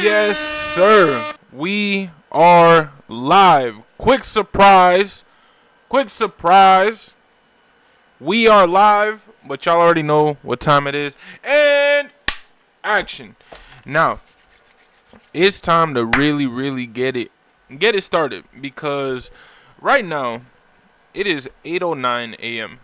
Yes, sir. We are live. Quick surprise. Quick surprise. We are live, but y'all already know what time it is. And action. Now, it's time to really get it started because right now it is 8:09 a.m.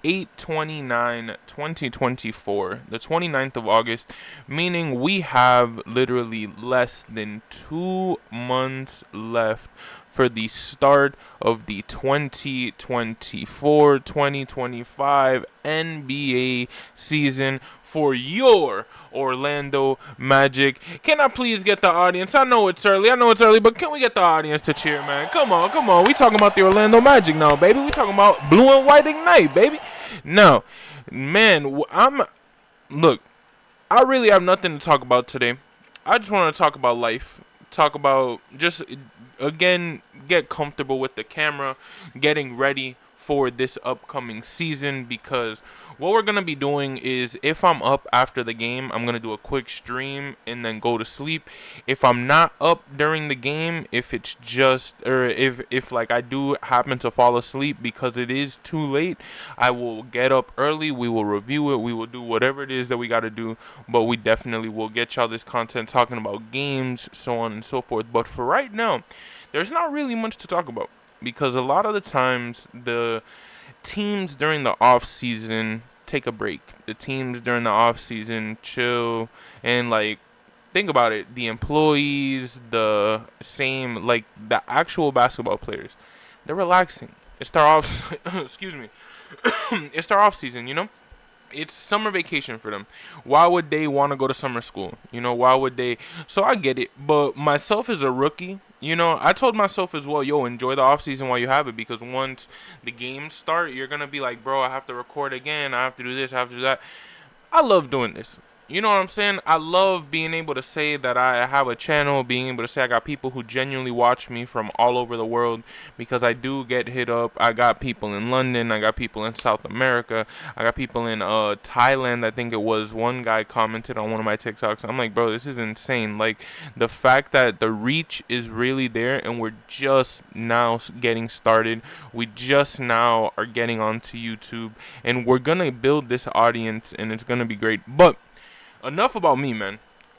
8/29 2024, the 29th of August, meaning we have literally less than 2 months left for the start of the 2024-2025 NBA season for your Orlando Magic. Can I please get the audience? I know it's early, but can we get the audience to cheer, man? Come on. We talking about the Orlando Magic now, baby. We talking about blue and white ignite, baby. No, man, look, I really have nothing to talk about today. I just want to talk about life. Talk about just, again, get comfortable with the camera, getting ready for this upcoming season, because what we're going to be doing is, if I'm up after the game, I'm going to do a quick stream and then go to sleep. If I'm not up during the game, if it's just, or if like I do happen to fall asleep because it is too late, I will get up early, we will review it, we will do whatever it is that we got to do, but we definitely will get y'all this content talking about games, so on and so forth. But for right now, there's not really much to talk about, because a lot of the times the teams during the off season take a break. The teams during the off season chill and, like, think about it. The employees, the same, like the actual basketball players, they're relaxing. It's their off. Excuse me. It's their off season. It's summer vacation for them. Why would they want to go to summer school? Why would they? So I get it. But myself as a rookie, I told myself as well, yo, enjoy the off season while you have it, because once the games start, you're gonna be like, bro, I have to record again. I have to do this. I have to do that. I love doing this. You know what I'm saying? I love being able to say that I have a channel, being able to say I got people who genuinely watch me from all over the world, because I do get hit up. I got people in London, I got people in South America, I got people in Thailand. I think it was one guy commented on one of my TikToks. I'm like, bro, this is insane. Like, the fact that the reach is really there, and we're just now getting started. We just now are getting onto YouTube, and we're gonna build this audience, and it's gonna be great. But enough about me, man.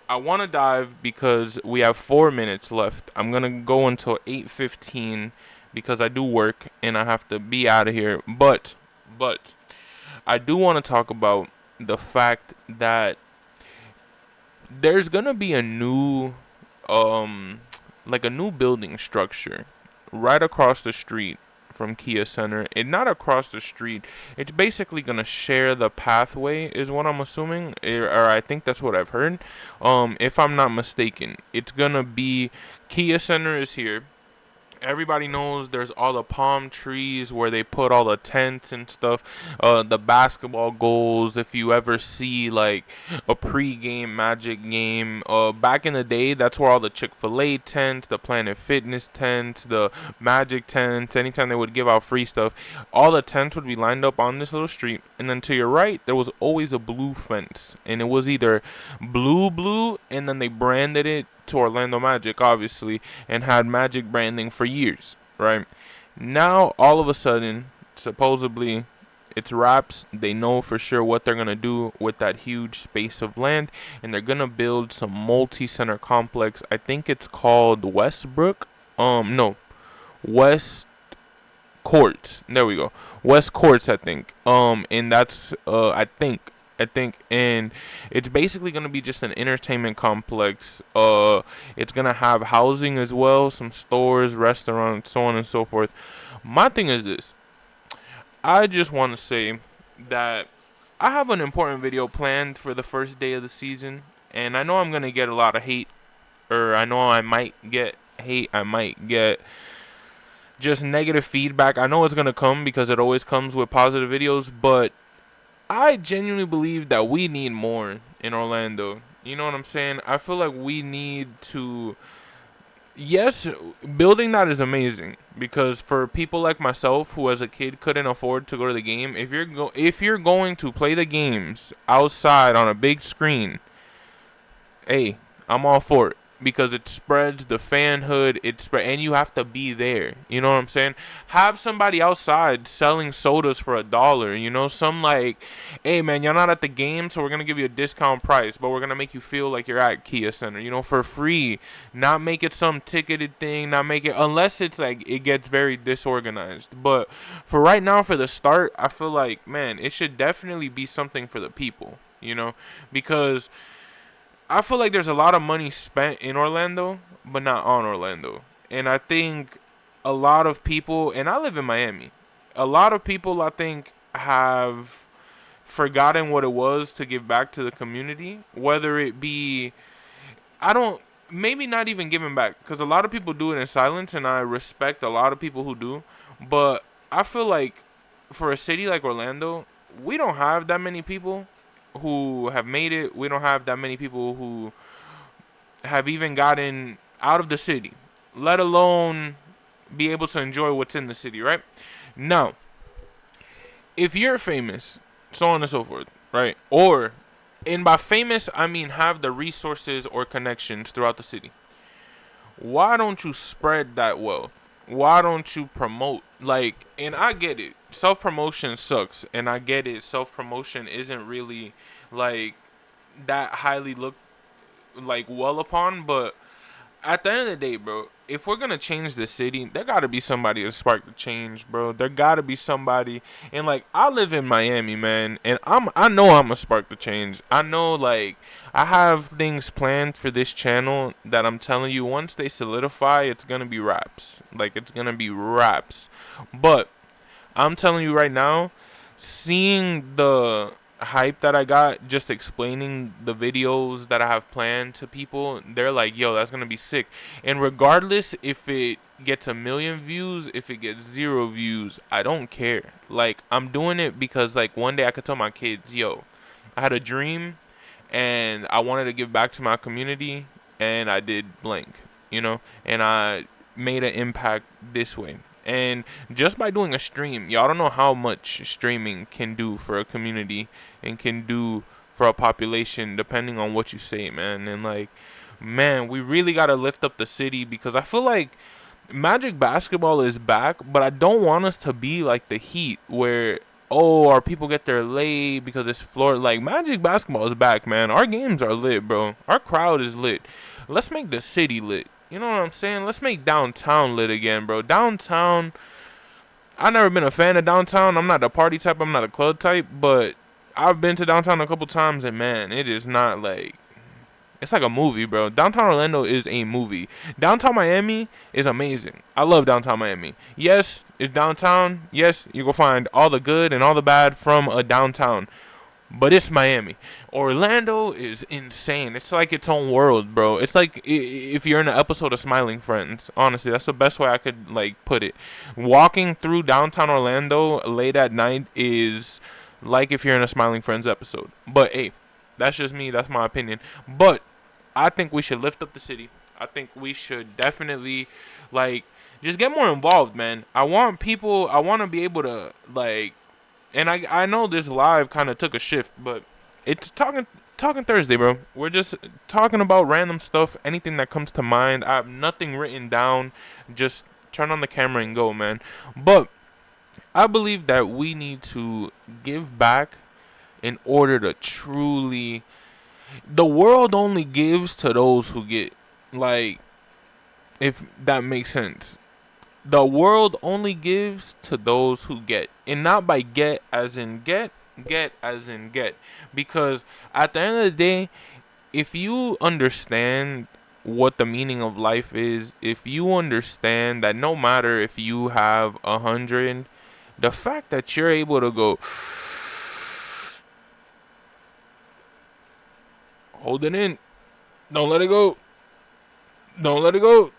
I want to dive because we have 4 minutes left. I'm going to go until 8:15 because I do work and I have to be out of here. But I do want to talk about the fact that there's going to be a new like a new building structure right across the street from Kia Center. And not across the street, it's basically gonna share the pathway, is what I'm assuming, or I think that's what I've heard. If I'm not mistaken, it's gonna be, Kia Center is here. Everybody knows there's all the palm trees where they put all the tents and stuff. The basketball goals, if you ever see like a pre-game Magic game, back in the day, that's where all the Chick-fil-A tents, the Planet Fitness tents, the Magic tents, anytime they would give out free stuff, all the tents would be lined up on this little street. And then to your right, there was always a blue fence, and it was either blue, and then they branded it to Orlando Magic, obviously, and had Magic branding for years, right? Now, all of a sudden, supposedly, it's wraps. They know for sure what they're going to do with that huge space of land, and they're going to build some multi-center complex. I think it's called Westbrook. No, West Courts. There we go. West Courts, I think. And that's, I think, and it's basically going to be just an entertainment complex. It's going to have housing as well, some stores, restaurants, so on and so forth. My thing is this. I just want to say that I have an important video planned for the first day of the season, and I know I'm going to get a lot of hate, or I know I might get hate, I might get just negative feedback. I know it's going to come because it always comes with positive videos, but I genuinely believe that we need more in Orlando. You know what I'm saying? I feel like we need to Yes, building that is amazing because for people like myself who as a kid couldn't afford to go to the game, if you're going to play the games outside on a big screen, hey, I'm all for it because it spreads the fanhood. And you have to be there. You know what I'm saying? Have somebody outside selling sodas for $1. You know, some like, hey man, you're not at the game, so we're gonna give you a discount price, but we're gonna make you feel like you're at Kia Center. You know, for free. Not make it some ticketed thing. Not make it unless it's like it gets very disorganized. But for right now, for the start, I feel like man, it should definitely be something for the people. You know, because I feel like there's a lot of money spent in Orlando, but not on Orlando. And I think a lot of people, and I live in Miami, a lot of people I think have forgotten what it was to give back to the community, whether it be, I don't, maybe not even giving back, because a lot of people do it in silence, and I respect a lot of people who do. But I feel like for a city like Orlando, we don't have that many people who have made it. We don't have that many people who have even gotten out of the city, let alone be able to enjoy what's in the city, right? Now, if you're famous, so on and so forth, right? Or, and by famous, I mean have the resources or connections throughout the city. Why don't you spread that wealth? Why don't you promote? Like, and I get it. Self promotion sucks. And I get it. Self promotion isn't really like that highly looked like well upon, but at the end of the day, bro, if we're gonna change the city, there gotta be somebody to spark the change, bro. There gotta be somebody, and like I live in Miami, man, and I know I'm gonna spark the change. I know, like I have things planned for this channel that I'm telling you, once they solidify, it's gonna be raps. Like it's gonna be raps, but I'm telling you right now, seeing the hype that I got just explaining the videos that I have planned to people, they're like, yo, that's gonna be sick. And regardless if it gets 1 million views, if it gets 0 views, I don't care. Like, I'm doing it because, like, one day I could tell my kids, yo, I had a dream and I wanted to give back to my community and I did blank, you know, and I made an impact this way. And just by doing a stream, y'all don't know how much streaming can do for a community and can do for a population depending on what you say, man. And like, man, we really got to lift up the city because I feel like Magic basketball is back, but I don't want us to be like the Heat where oh, our people get their lay because it's Florida. Like Magic basketball is back, man. Our games are lit, bro. Our crowd is lit. Let's make the city lit. You know what I'm saying? Let's make downtown lit again, bro. Downtown, I've never been a fan of downtown. I'm not a party type. I'm not a club type, but I've been to downtown a couple times, and man, it is not like it's like a movie, bro. Downtown Orlando is a movie. Downtown Miami is amazing. I love downtown Miami. Yes, it's downtown. Yes, you will find all the good and all the bad from a downtown. But it's Miami. Orlando is insane. It's like its own world, bro. It's like if you're in an episode of Smiling Friends. Honestly, that's the best way I could like put it. Walking through downtown Orlando late at night is like if you're in a Smiling Friends episode. But hey, that's just me. That's my opinion. But I think we should lift up the city. I think we should definitely like just get more involved, man. I want people. I want to be able to like and I know this live kind of took a shift, but it's talking Thursday, bro. We're just talking about random stuff, anything that comes to mind. I have nothing written down. Just turn on the camera and go, man. But I believe that we need to give back in order to truly. The world only gives to those who get. Like, if that makes sense. The world only gives to those who get. And not by get as in get as in get. Because at the end of the day, if you understand what the meaning of life is, if you understand that no matter if you have 100, the fact that you're able to go, hold it in, don't let it go, don't let it go.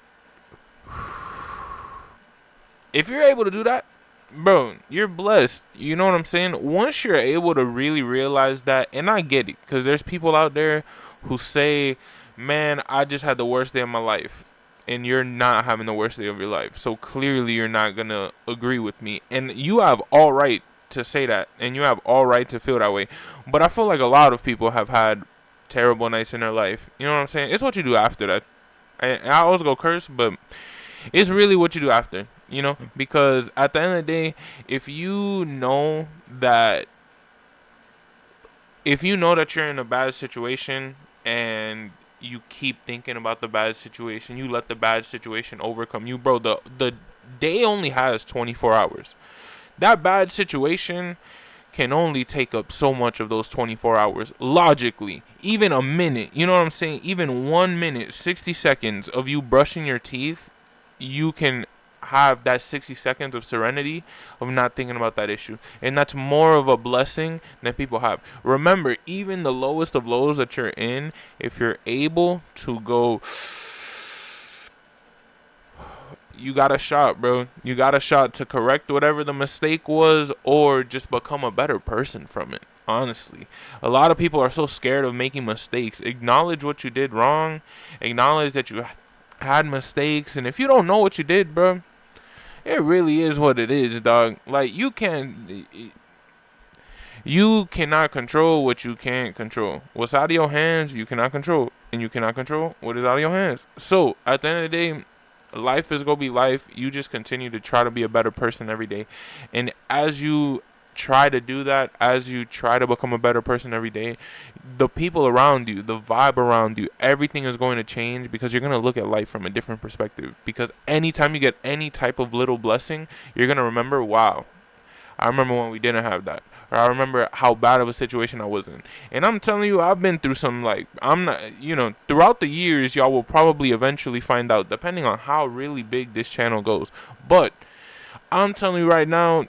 If you're able to do that, bro, you're blessed. You know what I'm saying? Once you're able to really realize that, and I get it, because there's people out there who say, man, I just had the worst day of my life. and you're not having the worst day of your life. So clearly you're not going to agree with me. And you have all right to say that, and you have all right to feel that way. But I feel like a lot of people have had terrible nights in their life. You know what I'm saying? It's what you do after that. I always go curse, but it's really what you do after, you know? Because at the end of the day, if you know that you're in a bad situation and you keep thinking about the bad situation, you let the bad situation overcome you, bro. The day only has 24 hours. That bad situation can only take up so much of those 24 hours. Logically, even a minute, you know what I'm saying? Even 1 minute, 60 seconds of you brushing your teeth, you can have that 60 seconds of serenity of not thinking about that issue. And that's more of a blessing than people have. Remember, even the lowest of lows that you're in, if you're able to go, you got a shot, bro. You got a shot to correct whatever the mistake was, or just become a better person from it. Honestly, a lot of people are so scared of making mistakes. Acknowledge what you did wrong. Acknowledge that you had mistakes. And if you don't know what you did, bro, it really is what it is, dog. Like, you cannot control what you can't control. What's out of your hands, you cannot control. And you cannot control what is out of your hands. So, at the end of the day, life is going to be life. You just continue to try to be a better person every day. And as you try to do that, as you try to become a better person every day, the people around you, the vibe around you, everything is going to change, because you're going to look at life from a different perspective. Because anytime you get any type of little blessing, you're going to remember, wow, I remember when we didn't have that. Or I remember how bad of a situation I was in. And I'm telling you, I've been through some, like, I'm not, you know, throughout the years, y'all will probably eventually find out, depending on how really big this channel goes. But I'm telling you right now,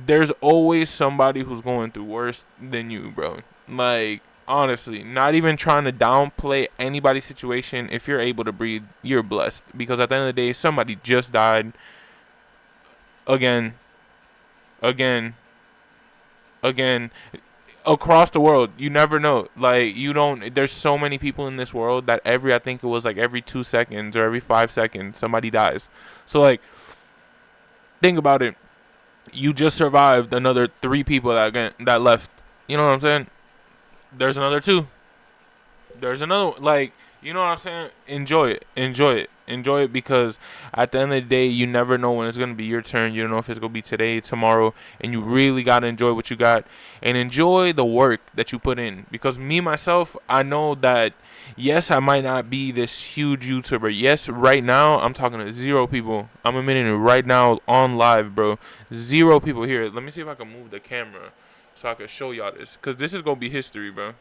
there's always somebody who's going through worse than you, bro. Like, honestly, not even trying to downplay anybody's situation. If you're able to breathe, you're blessed. Because at the end of the day, somebody just died. Again, across the world. You never know. Like, there's so many people in this world that I think it was like every 2 seconds or every 5 seconds, somebody dies. So, like, think about it. You just survived another 3 people that left. You know what I'm saying? There's another 2. There's another, like, you know what I'm saying? Enjoy it, because at the end of the day, you never know when it's going to be your turn. You don't know if it's going to be today, tomorrow, and you really got to enjoy what you got and enjoy the work that you put in. Because me, myself, I know that, yes, I might not be this huge YouTuber. Yes, right now, I'm talking to 0 people. I'm admitting it right now on live, bro. 0 people here. Let me see if I can move the camera so I can show y'all this, because this is going to be history, bro.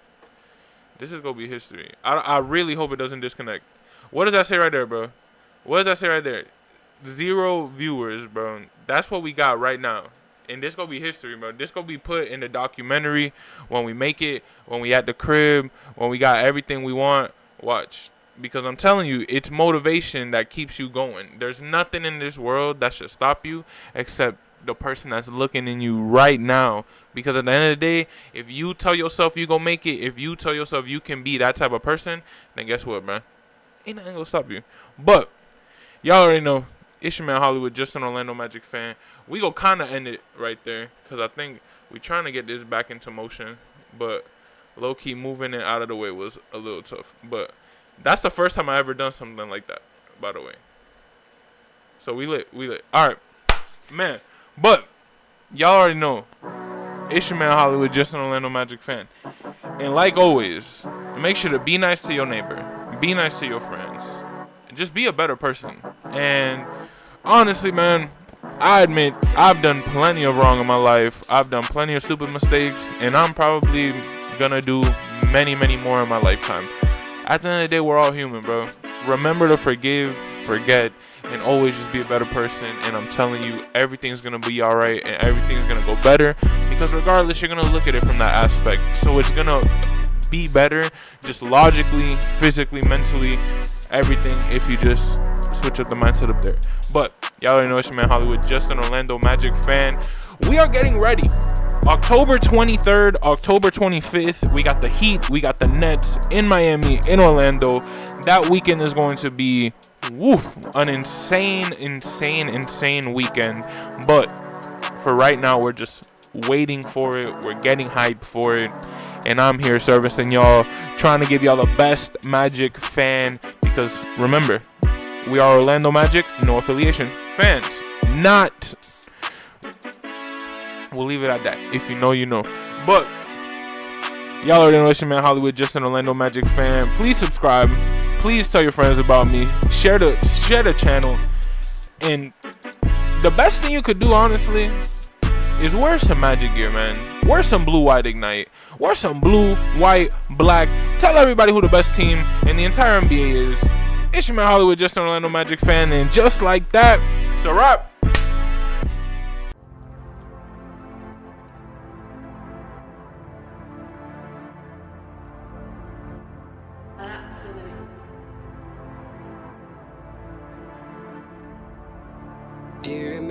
This is going to be history. I really hope it doesn't disconnect. What does that say right there, bro? What does that say right there? 0 viewers, bro. That's what we got right now. And this going to be history, bro. This going to be put in the documentary when we make it, when we at the crib, when we got everything we want. Watch. Because I'm telling you, it's motivation that keeps you going. There's nothing in this world that should stop you except the person that's looking in you right now. Because at the end of the day, if you tell yourself you gonna make it, if you tell yourself you can be that type of person, then guess what, man? Ain't nothing gonna stop you. But y'all already know, it's your man Hollywood, just an Orlando Magic fan. We go kind of end it right there, because I think we trying to get this back into motion, but low-key moving it out of the way was a little tough. But that's the first time I ever done something like that, by the way. So we lit. All right, man. But y'all already know, it's your man Hollywood, just an Orlando Magic fan. And like always, make sure to be nice to your neighbor. Be nice to your friends. Just be a better person. And honestly, man, I admit I've done plenty of wrong in my life. I've done plenty of stupid mistakes. And I'm probably gonna do many, many more in my lifetime. At the end of the day, we're all human, bro. Remember to forgive, forget, and always just be a better person. And I'm telling you, everything's gonna be alright and everything's gonna go better, because regardless, you're gonna look at it from that aspect. So it's gonna be better, just logically, physically, mentally, everything, if you just switch up the mindset up there. But y'all already know it's your man Hollywood, just an Orlando Magic fan. We are getting ready October 23rd, October 25th, we got the Heat, we got the Nets in Miami, in Orlando. That weekend is going to be, an insane weekend. But for right now, we're just waiting for it. We're getting hyped for it. And I'm here servicing y'all, trying to give y'all the best Magic fan. Because remember, we are Orlando Magic, no affiliation fans. Not. We'll leave it at that. If you know, you know. But y'all already know it's your man Hollywood, just an Orlando Magic fan. Please subscribe. Please tell your friends about me. Share the channel. And the best thing you could do, honestly, is wear some Magic gear, man. Wear some blue, white, ignite. Wear some blue, white, black. Tell everybody who the best team in the entire NBA is. It's your man Hollywood, just an Orlando Magic fan. And just like that, it's a wrap. Dear